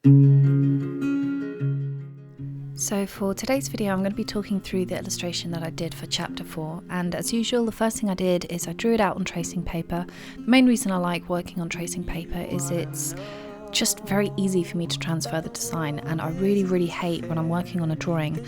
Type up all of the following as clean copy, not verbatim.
So for today's video, I'm going to be talking through the illustration that I did for chapter 4, and as usual, the first thing I did is I drew it out on tracing paper. The main reason I like working on tracing paper is it's just very easy for me to transfer the design, and I really hate when I'm working on a drawing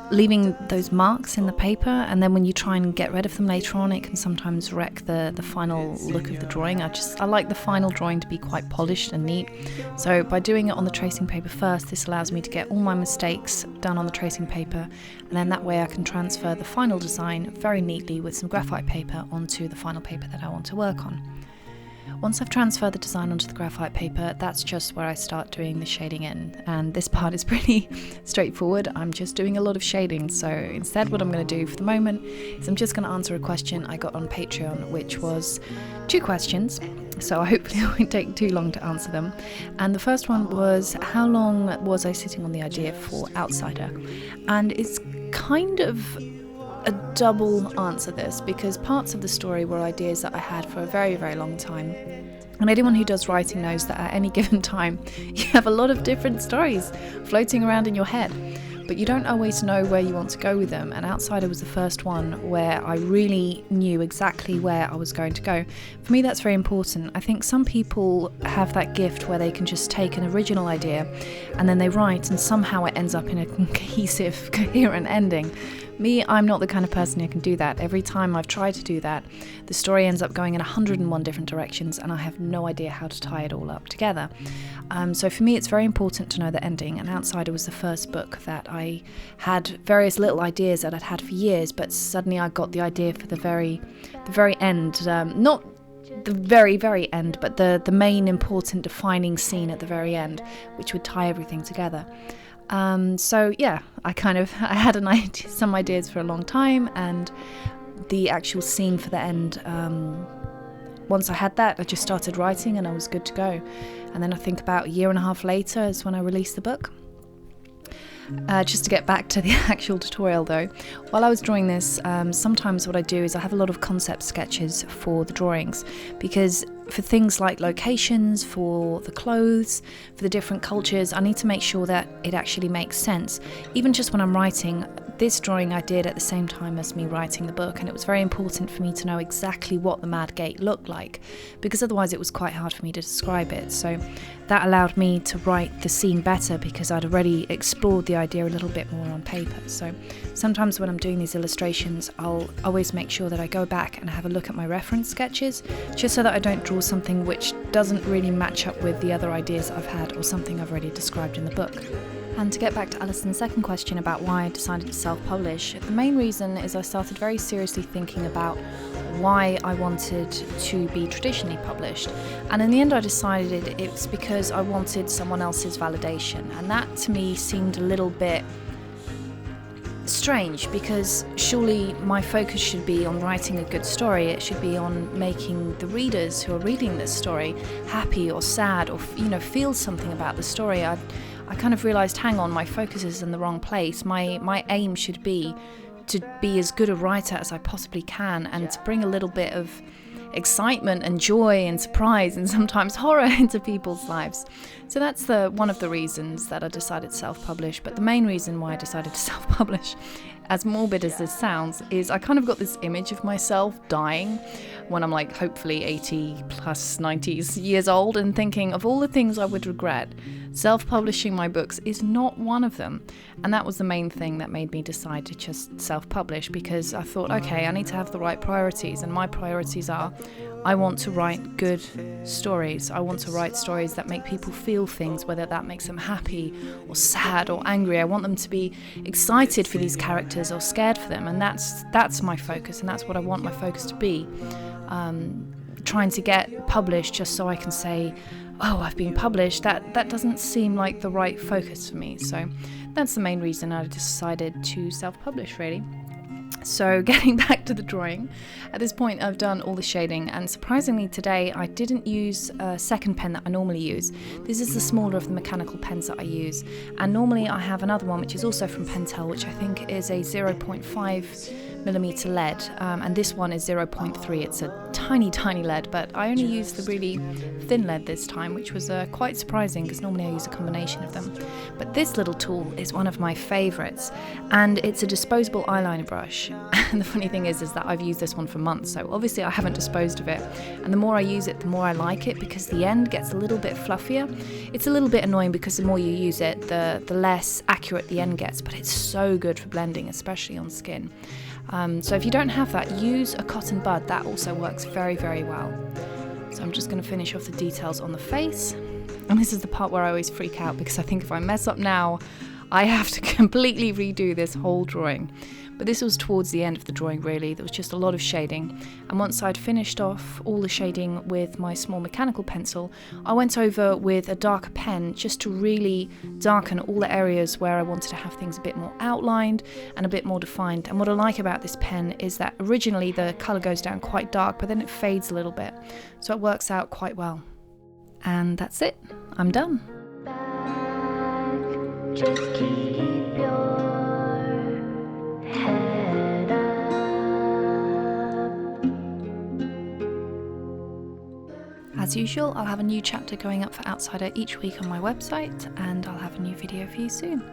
leaving those marks in the paper, and then when you try and get rid of them later on, it can sometimes wreck the final look of the drawing. I like the final drawing to be quite polished and neat, so by doing it on the tracing paper first, this allows me to get all my mistakes done on the tracing paper, and then that way I can transfer the final design very neatly with some graphite paper onto the final paper that I want to work on. Once I've transferred the design onto the graphite paper, that's just where I start doing the shading in, and this part is pretty straightforward. I'm just doing a lot of shading, so instead what I'm going to do for the moment is I'm just going to answer a question I got on Patreon, which was 2 questions, so hopefully it won't take too long to answer them. And the first one was, how long was I sitting on the idea for Outsider? And it's kind of a double answer this, because parts of the story were ideas that I had for a very long time, and anyone who does writing knows that at any given time you have a lot of different stories floating around in your head, but you don't always know where you want to go with them, and Outsider was the first one where I really knew exactly where I was going to go. For me, that's very important. I think some people have that gift where they can just take an original idea and then they write, and somehow it ends up in a cohesive, coherent ending. Me, I'm not the kind of person who can do that. Every time I've tried to do that, the story ends up going in 101 different directions, and I have no idea how to tie it all up together. So for me, it's very important to know the ending, and Outsider was the first book that I had various little ideas that I'd had for years, but suddenly I got the idea for the very end. Not the very end, but the main important defining scene at the very end, which would tie everything together. So yeah, I had some ideas for a long time, and the actual scene for the end, once I had that, I just started writing and I was good to go. And then I think about a year and a half later is when I released the book. Just to get back to the actual tutorial though, while I was drawing this, sometimes what I do is I have a lot of concept sketches for the drawings, because for things like locations, for the clothes, for the different cultures, I need to make sure that it actually makes sense. Even just when I'm writing, this drawing I did at the same time as me writing the book, and it was very important for me to know exactly what the Mad Gate looked like, because otherwise it was quite hard for me to describe it. So that allowed me to write the scene better, because I'd already explored the idea a little bit more on paper. So sometimes when I'm doing these illustrations, I'll always make sure that I go back and have a look at my reference sketches, just so that I don't draw something which doesn't really match up with the other ideas I've had or something I've already described in the book. And to get back to Alison's second question about why I decided to self-publish, the main reason is I started very seriously thinking about why I wanted to be traditionally published, and in the end I decided it's because I wanted someone else's validation, and that to me seemed a little bit strange, because surely my focus should be on writing a good story. It should be on making the readers who are reading this story happy or sad, or feel something about the story. I kind of realised, hang on, my focus is in the wrong place. My aim should be to be as good a writer as I possibly can, and to bring a little bit of excitement and joy and surprise and sometimes horror into people's lives. So that's one of the reasons that I decided to self-publish. But the main reason why I decided to self-publish, as morbid as this sounds, is I kind of got this image of myself dying when I'm like hopefully 80 plus 90s years old, and thinking of all the things I would regret. Self-publishing my books is not one of them. And that was the main thing that made me decide to just self-publish, because I thought, okay, I need to have the right priorities, and my priorities are, I want to write good stories. I want to write stories that make people feel things, whether that makes them happy or sad or angry. I want them to be excited for these characters or scared for them, and that's my focus, and that's what I want my focus to be. Trying to get published just so I can say, oh, I've been published, that doesn't seem like the right focus for me. So that's the main reason I decided to self-publish, really. So getting back to the drawing, at this point I've done all the shading, and surprisingly today I didn't use a second pen that I normally use. This is the smaller of the mechanical pens that I use, and normally I have another one which is also from Pentel, which I think is a 0.5mm lead, and this one is 0.3. It's a tiny lead, but I only used the really thin lead this time, which was quite surprising because normally I use a combination of them. But this little tool is one of my favourites, and it's a disposable eyeliner brush. And the funny thing is that I've used this one for months, so obviously I haven't disposed of it, and the more I use it the more I like it, because the end gets a little bit fluffier. It's a little bit annoying because the more you use it the less accurate the end gets, but it's so good for blending, especially on skin. So if you don't have that, use a cotton bud. That also works very well. So I'm just going to finish off the details on the face, and this is the part where I always freak out, because I think if I mess up now I have to completely redo this whole drawing. But this was towards the end of the drawing really. There was just a lot of shading, and once I'd finished off all the shading with my small mechanical pencil, I went over with a darker pen just to really darken all the areas where I wanted to have things a bit more outlined and a bit more defined. And what I like about this pen is that originally the colour goes down quite dark, but then it fades a little bit, so it works out quite well. And that's it, I'm done. Just keep your head up. As usual, I'll have a new chapter going up for Outsider each week on my website, and I'll have a new video for you soon.